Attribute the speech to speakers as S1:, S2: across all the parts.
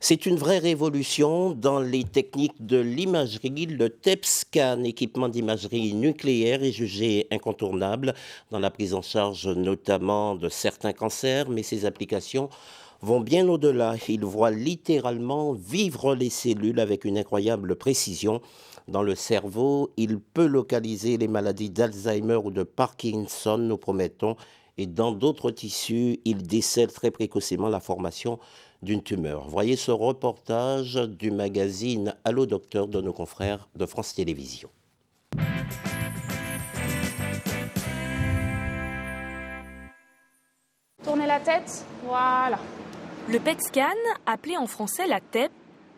S1: C'est une vraie révolution dans les techniques de l'imagerie. Le TEP-scan, équipement d'imagerie nucléaire, est jugé incontournable dans la prise en charge notamment de certains cancers, mais ses applications vont bien au-delà. Il voit littéralement vivre les cellules avec une incroyable précision. Dans le cerveau, il peut localiser les maladies d'Alzheimer ou de Parkinson, nous promettons, et dans d'autres tissus, il décèle très précocement la formation d'une tumeur. Voyez ce reportage du magazine Allô Docteur de nos confrères de France Télévisions.
S2: Tournez la tête, voilà.
S3: Le PET scan, appelé en français la TEP,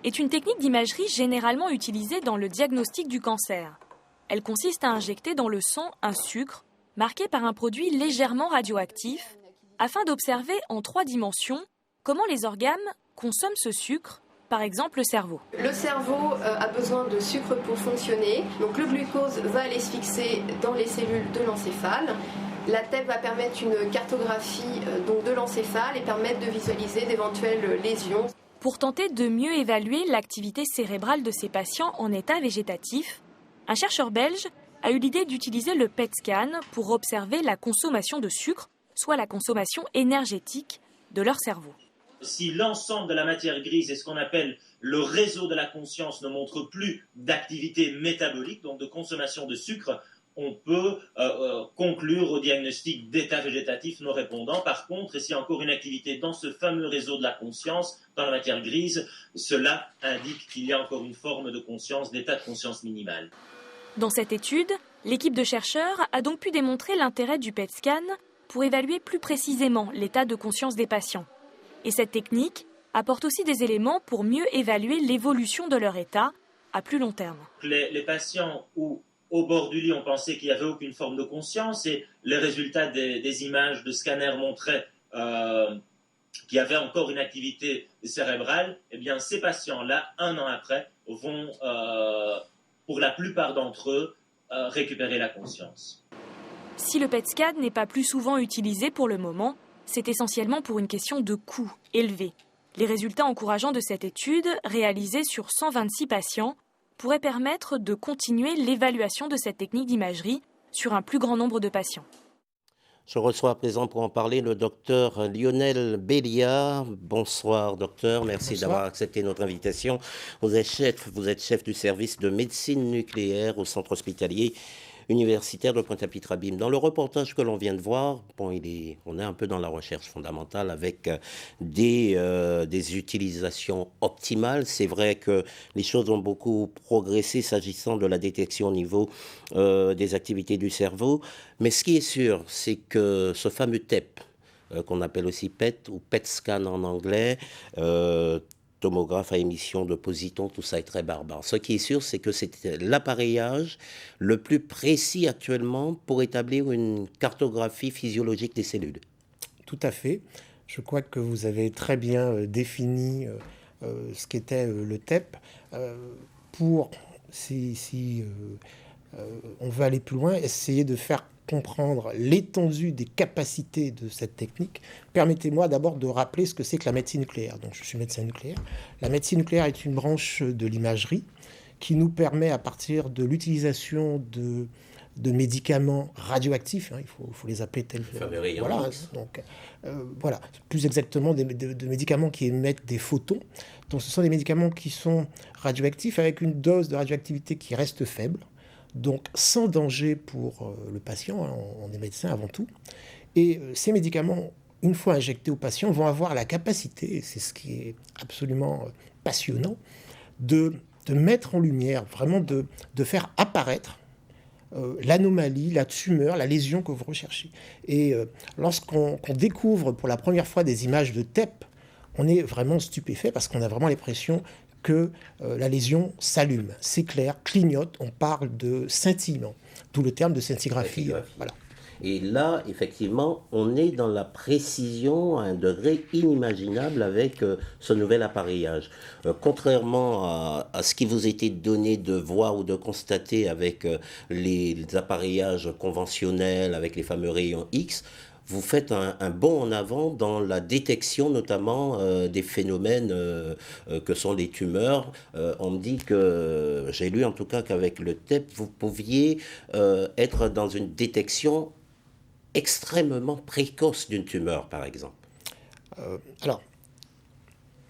S3: est une technique d'imagerie généralement utilisée dans le diagnostic du cancer. Elle consiste à injecter dans le sang un sucre marqué par un produit légèrement radioactif afin d'observer en 3 dimensions comment les organes consomment ce sucre, par exemple le cerveau.
S4: Le cerveau a besoin de sucre pour fonctionner, donc le glucose va aller se fixer dans les cellules de l'encéphale. La TEP va permettre une cartographie donc de l'encéphale et permettre de visualiser d'éventuelles lésions.
S3: Pour tenter de mieux évaluer l'activité cérébrale de ces patients en état végétatif, un chercheur belge a eu l'idée d'utiliser le PET scan pour observer la consommation de sucre, soit la consommation énergétique de leur cerveau.
S5: Si l'ensemble de la matière grise et ce qu'on appelle le réseau de la conscience ne montre plus d'activité métabolique, donc de consommation de sucre, on peut conclure au diagnostic d'état végétatif non répondant. Par contre, s'il y a encore une activité dans ce fameux réseau de la conscience, dans la matière grise, cela indique qu'il y a encore une forme de conscience, d'état de conscience minimal.
S3: Dans cette étude, l'équipe de chercheurs a donc pu démontrer l'intérêt du PET scan pour évaluer plus précisément l'état de conscience des patients. Et cette technique apporte aussi des éléments pour mieux évaluer l'évolution de leur état à plus long terme.
S5: Les patients où au bord du lit, on pensait qu'il n'y avait aucune forme de conscience et les résultats des images de scanner montraient qu'il y avait encore une activité cérébrale. Eh bien, ces patients-là, 1 an après, vont, pour la plupart d'entre eux, récupérer la conscience.
S3: Si le PET scan n'est pas plus souvent utilisé pour le moment, c'est essentiellement pour une question de coût élevé. Les résultats encourageants de cette étude, réalisée sur 126 patients, pourrait permettre de continuer l'évaluation de cette technique d'imagerie sur un plus grand nombre de patients.
S1: Je reçois à présent pour en parler le docteur Lionel Bélia. Bonsoir docteur, merci d'avoir accepté notre invitation. Vous êtes chef du service de médecine nucléaire au centre hospitalier universitaire de Pointe-à-Pitre-Abîme. Dans le reportage que l'on vient de voir, on est un peu dans la recherche fondamentale avec des utilisations optimales. C'est vrai que les choses ont beaucoup progressé s'agissant de la détection au niveau des activités du cerveau. Mais ce qui est sûr, c'est que ce fameux TEP, qu'on appelle aussi PET ou PET scan en anglais, tomographe à émission de positons, tout ça est très barbare. Ce qui est sûr, c'est que c'est l'appareillage le plus précis actuellement pour établir une cartographie physiologique des cellules.
S6: Tout à fait. Je crois que vous avez très bien défini ce qu'était le TEP. Si on veut aller plus loin, essayer de faire comprendre l'étendue des capacités de cette technique, permettez-moi d'abord de rappeler ce que c'est que la médecine nucléaire. Donc, je suis médecin nucléaire. La médecine nucléaire est une branche de l'imagerie qui nous permet, à partir de l'utilisation de médicaments radioactifs, il faut les appeler tels. Voilà, plus exactement de médicaments qui émettent des photons. Donc, ce sont des médicaments qui sont radioactifs avec une dose de radioactivité qui reste faible. Donc sans danger pour le patient, on est médecin avant tout. Et ces médicaments, une fois injectés au patient, vont avoir la capacité, et c'est ce qui est absolument passionnant, de mettre en lumière, vraiment de faire apparaître l'anomalie, la tumeur, la lésion que vous recherchez. Et lorsqu'on découvre pour la première fois des images de TEP, on est vraiment stupéfait parce qu'on a vraiment l'impression que la lésion s'allume, s'éclaire, clignote. On parle de scintillement, d'où le terme de scintigraphie. Voilà.
S1: Et là, effectivement, on est dans la précision à un degré inimaginable avec ce nouvel appareillage. Contrairement à ce qui vous était donné de voir ou de constater avec les appareillages conventionnels, avec les fameux rayons X, vous faites un bond en avant dans la détection notamment des phénomènes que sont les tumeurs. On me dit que, j'ai lu en tout cas qu'avec le TEP, vous pouviez être dans une détection extrêmement précoce d'une tumeur, par exemple.
S6: Alors,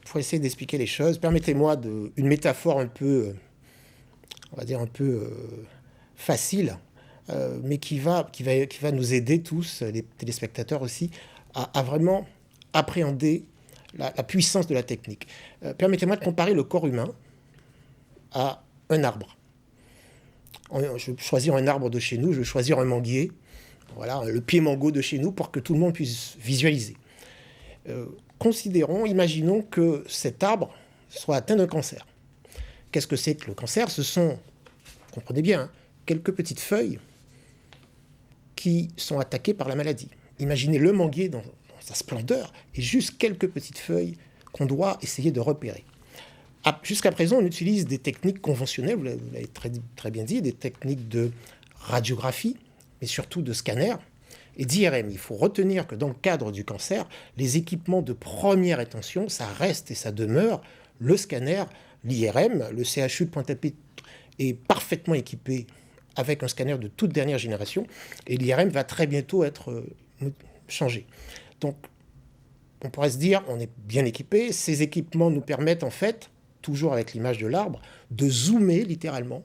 S6: pour essayer d'expliquer les choses, permettez-moi une métaphore un peu, on va dire un peu facile, mais qui va nous aider tous, les téléspectateurs aussi, à vraiment appréhender la puissance de la technique. Permettez-moi de comparer le corps humain à un arbre. Je vais choisir un arbre de chez nous, je vais choisir un manguier, voilà, le pied mango de chez nous, pour que tout le monde puisse visualiser. Imaginons que cet arbre soit atteint d'un cancer. Qu'est-ce que c'est que le cancer? Ce sont, comprenez bien, hein, quelques petites feuilles qui sont attaquées par la maladie. Imaginez le manguier dans sa splendeur et juste quelques petites feuilles qu'on doit essayer de repérer. Jusqu'à présent, on utilise des techniques conventionnelles, vous l'avez très bien dit, des techniques de radiographie, mais surtout de scanner et d'IRM. Il faut retenir que dans le cadre du cancer, les équipements de première intention, ça reste et ça demeure le scanner, l'IRM. Le CHU de Pointe-à-Pitre est parfaitement équipé avec un scanner de toute dernière génération et l'IRM va très bientôt être changé. Donc, on pourrait se dire, on est bien équipé. Ces équipements nous permettent en fait, toujours avec l'image de l'arbre, de zoomer littéralement,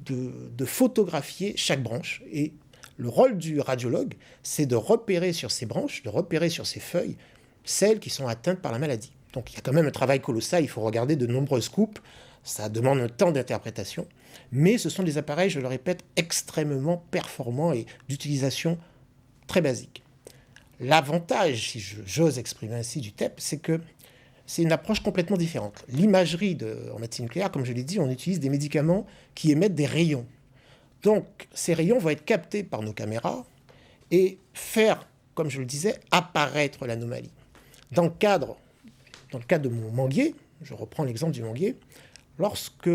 S6: de photographier chaque branche. Et le rôle du radiologue, c'est de repérer sur ces branches, de repérer sur ces feuilles, celles qui sont atteintes par la maladie. Donc il y a quand même un travail colossal, il faut regarder de nombreuses coupes, ça demande un temps d'interprétation, mais ce sont des appareils, je le répète, extrêmement performants et d'utilisation très basique. L'avantage, si j'ose exprimer ainsi, du TEP, c'est que c'est une approche complètement différente. L'imagerie en médecine nucléaire, comme je l'ai dit, on utilise des médicaments qui émettent des rayons. Donc, ces rayons vont être captés par nos caméras et faire, comme je le disais, apparaître l'anomalie. Dans le cadre de mon manguier, je reprends l'exemple du manguier, lorsque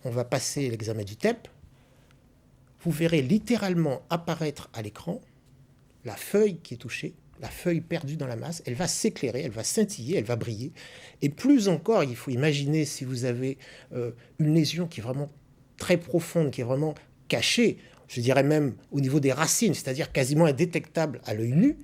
S6: on va passer l'examen du TEP, vous verrez littéralement apparaître à l'écran la feuille qui est touchée, la feuille perdue dans la masse, elle va s'éclairer, elle va scintiller, elle va briller. Et plus encore, il faut imaginer si vous avez une lésion qui est vraiment très profonde, qui est vraiment cachée, je dirais même au niveau des racines, c'est-à-dire quasiment indétectable à l'œil nu,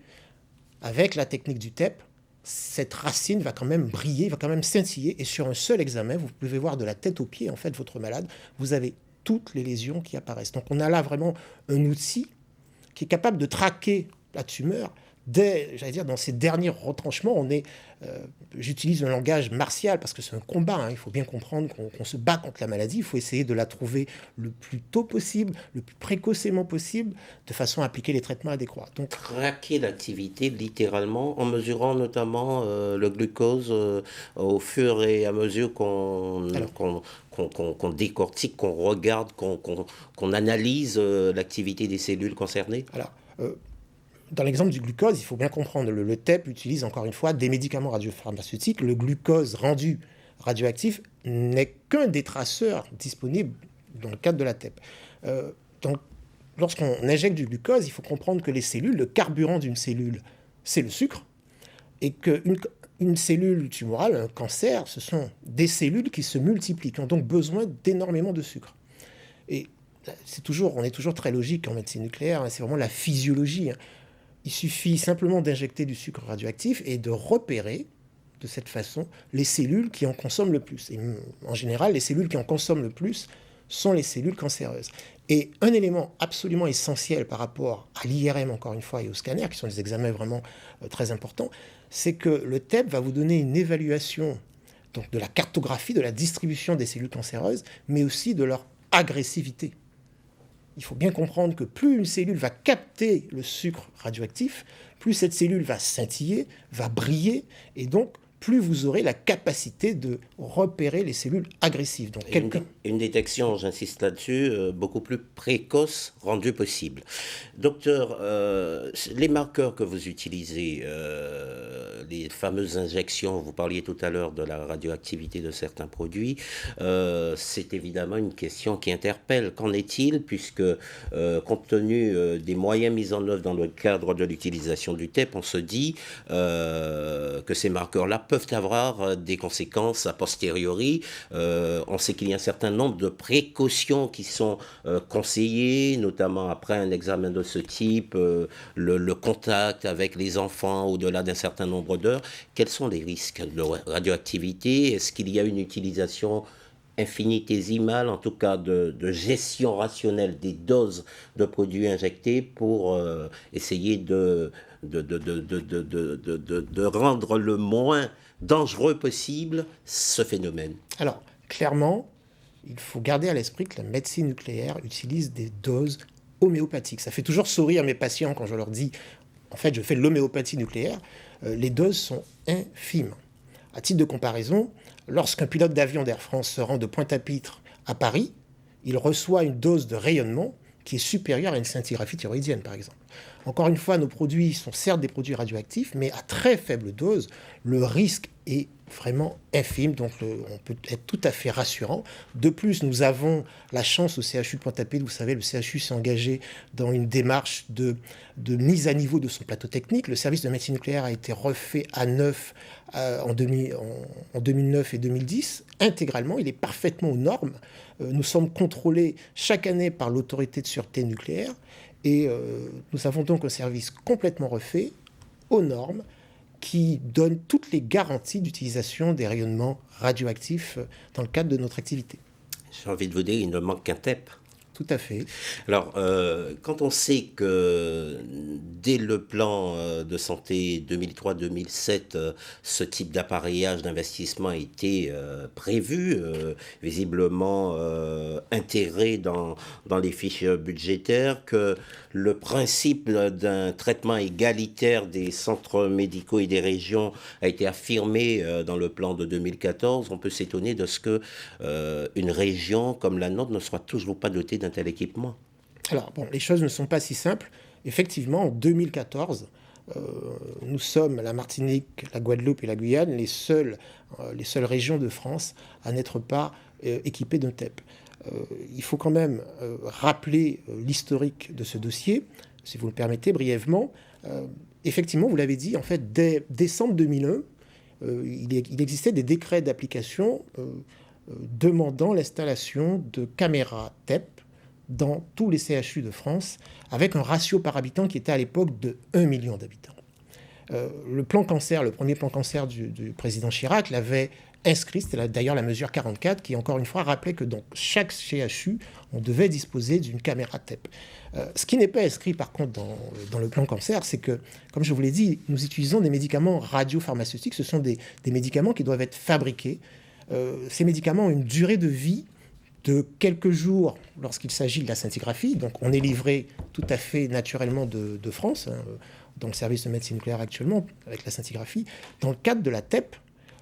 S6: avec la technique du TEP, cette racine va quand même briller, va quand même scintiller, et sur un seul examen, vous pouvez voir de la tête aux pieds, en fait, votre malade, vous avez toutes les lésions qui apparaissent. Donc on a là vraiment un outil qui est capable de traquer la tumeur dans ces derniers retranchements. J'utilise un langage martial parce que c'est un combat, hein. Il faut bien comprendre qu'on se bat contre la maladie. Il faut essayer de la trouver le plus tôt possible, le plus précocement possible, de façon à appliquer les traitements adéquats. Donc,
S1: traquer l'activité littéralement en mesurant notamment le glucose au fur et à mesure qu'on décortique, qu'on regarde, qu'on analyse l'activité des cellules concernées.
S6: Alors, dans l'exemple du glucose, il faut bien comprendre, le TEP utilise encore une fois des médicaments radiopharmaceutiques. Le glucose rendu radioactif n'est qu'un des traceurs disponibles dans le cadre de la TEP. Donc, lorsqu'on injecte du glucose, il faut comprendre que les cellules, le carburant d'une cellule, c'est le sucre, et qu'une cellule tumorale, un cancer, ce sont des cellules qui se multiplient, qui ont donc besoin d'énormément de sucre. Et on est toujours très logique en médecine nucléaire, hein, c'est vraiment la physiologie, hein. Il suffit simplement d'injecter du sucre radioactif et de repérer de cette façon les cellules qui en consomment le plus. Et en général, les cellules qui en consomment le plus sont les cellules cancéreuses. Et un élément absolument essentiel par rapport à l'IRM, encore une fois, et au scanner, qui sont des examens vraiment très importants, c'est que le TEP va vous donner une évaluation donc, de la cartographie, de la distribution des cellules cancéreuses, mais aussi de leur agressivité. Il faut bien comprendre que plus une cellule va capter le sucre radioactif, plus cette cellule va scintiller, va briller, et donc plus vous aurez la capacité de repérer les cellules agressives. Donc,
S1: une détection, j'insiste là-dessus, beaucoup plus précoce rendue possible. Docteur, les marqueurs que vous utilisez, les fameuses injections, vous parliez tout à l'heure de la radioactivité de certains produits, c'est évidemment une question qui interpelle. Qu'en est-il, puisque compte tenu des moyens mis en œuvre dans le cadre de l'utilisation du TEP, on se dit que ces marqueurs-là peuvent avoir des conséquences a posteriori. On sait qu'il y a un certain nombre de précautions qui sont conseillées, notamment après un examen de ce type, le contact avec les enfants au-delà d'un certain nombre d'heures. Quels sont les risques de radioactivité? Est-ce qu'il y a une utilisation infinitésimale, en tout cas de gestion rationnelle des doses de produits injectés pour essayer de rendre le moins dangereux possible ce phénomène?
S6: Alors, clairement, il faut garder à l'esprit que la médecine nucléaire utilise des doses homéopathiques. Ça fait toujours sourire mes patients quand je leur dis, en fait, je fais de l'homéopathie nucléaire. Les doses sont infimes. À titre de comparaison, lorsqu'un pilote d'avion d'Air France se rend de Pointe-à-Pitre à Paris, il reçoit une dose de rayonnement qui est supérieure à une scintigraphie thyroïdienne, par exemple. Encore une fois, nos produits sont certes des produits radioactifs, mais à très faible dose, le risque est vraiment infime, donc on peut être tout à fait rassurant. De plus, nous avons la chance au CHU de Pointe-à-Pitre, vous savez, le CHU s'est engagé dans une démarche de mise à niveau de son plateau technique. Le service de médecine nucléaire a été refait à neuf en 2009 et 2010, intégralement, il est parfaitement aux normes. Nous sommes contrôlés chaque année par l'autorité de sûreté nucléaire, et nous avons donc un service complètement refait, aux normes, qui donne toutes les garanties d'utilisation des rayonnements radioactifs dans le cadre de notre activité.
S1: J'ai envie de vous dire, il ne manque qu'un TEP.
S6: Tout à fait.
S1: Alors, quand on sait que dès le plan de santé 2003-2007, ce type d'appareillage d'investissement a été prévu, visiblement intégré dans les fiches budgétaires, que le principe d'un traitement égalitaire des centres médicaux et des régions a été affirmé dans le plan de 2014, on peut s'étonner de ce que une région comme la nôtre ne soit toujours pas dotée d'un tel équipement.
S6: Alors, bon, les choses ne sont pas si simples. Effectivement, en 2014, nous sommes, la Martinique, la Guadeloupe et la Guyane, les seules régions de France à n'être pas équipées d'un TEP. Il faut quand même rappeler l'historique de ce dossier, si vous le permettez brièvement. Effectivement, vous l'avez dit, en fait, dès décembre 2001, il existait des décrets d'application demandant l'installation de caméras TEP dans tous les CHU de France, avec un ratio par habitant qui était à l'époque de 1 million d'habitants. Le plan cancer, le premier plan cancer du président Chirac l'avait inscrit, c'était d'ailleurs la mesure 44, qui encore une fois rappelait que dans chaque CHU, on devait disposer d'une caméra TEP. Ce qui n'est pas inscrit par contre dans le plan cancer, c'est que, comme je vous l'ai dit, nous utilisons des médicaments radiopharmaceutiques, ce sont des médicaments qui doivent être fabriqués. Ces médicaments ont une durée de vie de quelques jours lorsqu'il s'agit de la scintigraphie. Donc on est livré tout à fait naturellement de France, dans le service de médecine nucléaire actuellement, avec la scintigraphie. Dans le cadre de la TEP,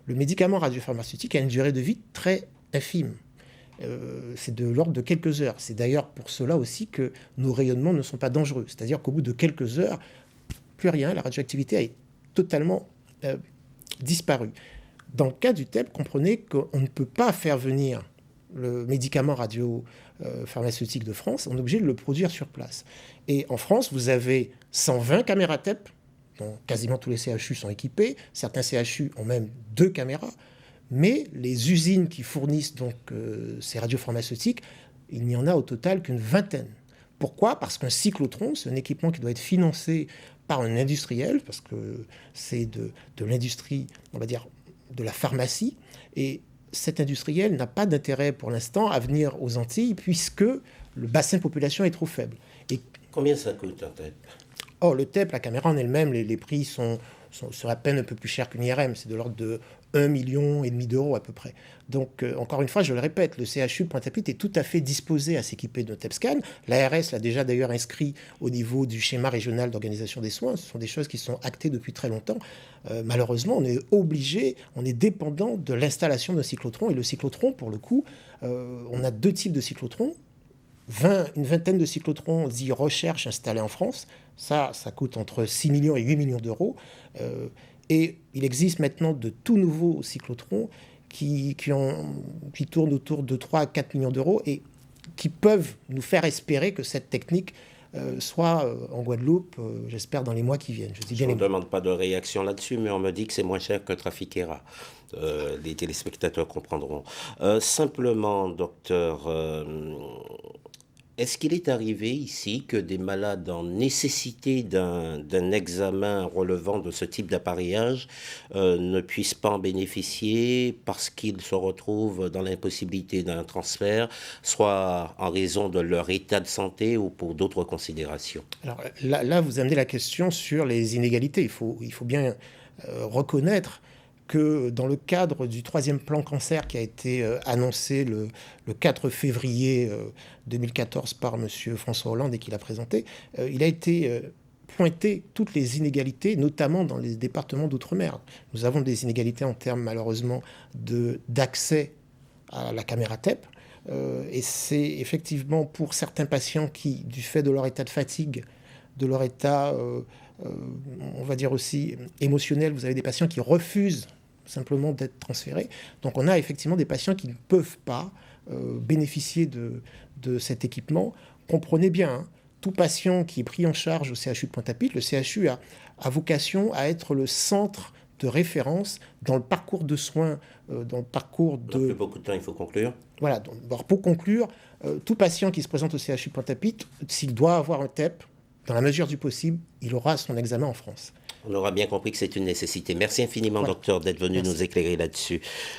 S6: le médicament radiopharmaceutique a une durée de vie très infime. C'est de l'ordre de quelques heures. C'est d'ailleurs pour cela aussi que nos rayonnements ne sont pas dangereux. C'est-à-dire qu'au bout de quelques heures, plus rien, la radioactivité a totalement disparu. Dans le cas du TEP, comprenez qu'on ne peut pas faire venir le médicament radiopharmaceutique de France, on est obligé de le produire sur place. Et en France, vous avez 120 caméras TEP, dont quasiment tous les CHU sont équipés, certains CHU ont même 2 caméras, mais les usines qui fournissent donc ces radiopharmaceutiques, il n'y en a au total qu'une vingtaine. Pourquoi ? Parce qu'un cyclotron, c'est un équipement qui doit être financé par un industriel, parce que c'est de l'industrie, on va dire, de la pharmacie, et cet industriel n'a pas d'intérêt pour l'instant à venir aux Antilles puisque le bassin de population est trop faible. Et
S1: combien ça coûte un TEP ?
S6: Oh, le TEP, la caméra en elle-même, les prix sont à peine un peu plus chers qu'une IRM. C'est de l'ordre de 1,5 million d'euros à peu près. Donc, encore une fois, je le répète, le CHU de Pointe-à-Pitre est tout à fait disposé à s'équiper de TEP scan. L'ARS l'a déjà d'ailleurs inscrit au niveau du schéma régional d'organisation des soins. Ce sont des choses qui sont actées depuis très longtemps. Malheureusement, on est obligé, on est dépendant de l'installation d'un cyclotron. Et le cyclotron, pour le coup, on a 2 types de cyclotrons. Une vingtaine de cyclotrons dits recherche installés en France. Ça coûte entre 6 millions et 8 millions d'euros. Et il existe maintenant de tout nouveaux cyclotrons qui tournent autour de 3 à 4 millions d'euros et qui peuvent nous faire espérer que cette technique soit en Guadeloupe, j'espère, dans les mois qui viennent.
S1: Je ne demande pas de réaction là-dessus, mais on me dit que c'est moins cher que Traffiquera. Les téléspectateurs comprendront. Simplement, docteur, est-ce qu'il est arrivé ici que des malades en nécessité d'un examen relevant de ce type d'appareillage ne puissent pas en bénéficier parce qu'ils se retrouvent dans l'impossibilité d'un transfert, soit en raison de leur état de santé ou pour d'autres considérations?
S6: Alors là, vous amenez la question sur les inégalités. Il faut bien reconnaître que dans le cadre du 3e plan cancer qui a été annoncé le 4 février 2014 par M. François Hollande et qu'il a présenté, il a été pointé toutes les inégalités, notamment dans les départements d'outre-mer. Nous avons des inégalités en termes, malheureusement, d'accès à la caméra TEP. Et c'est effectivement pour certains patients qui, du fait de leur état de fatigue, de leur état, on va dire aussi émotionnel, vous avez des patients qui refusent simplement d'être transférés. Donc on a effectivement des patients qui ne peuvent pas bénéficier de cet équipement. Comprenez bien, hein, tout patient qui est pris en charge au CHU de Pointe-à-Pitre, le CHU a vocation à être le centre de référence dans le parcours de soins, dans le parcours de...
S1: Dans plus beaucoup de temps, il faut conclure.
S6: Voilà, donc pour conclure, tout patient qui se présente au CHU de Pointe-à-Pitre, s'il doit avoir un TEP, dans la mesure du possible, il aura son examen en France.
S1: On aura bien compris que c'est une nécessité. Merci infiniment, docteur, d'être venu nous éclairer là-dessus.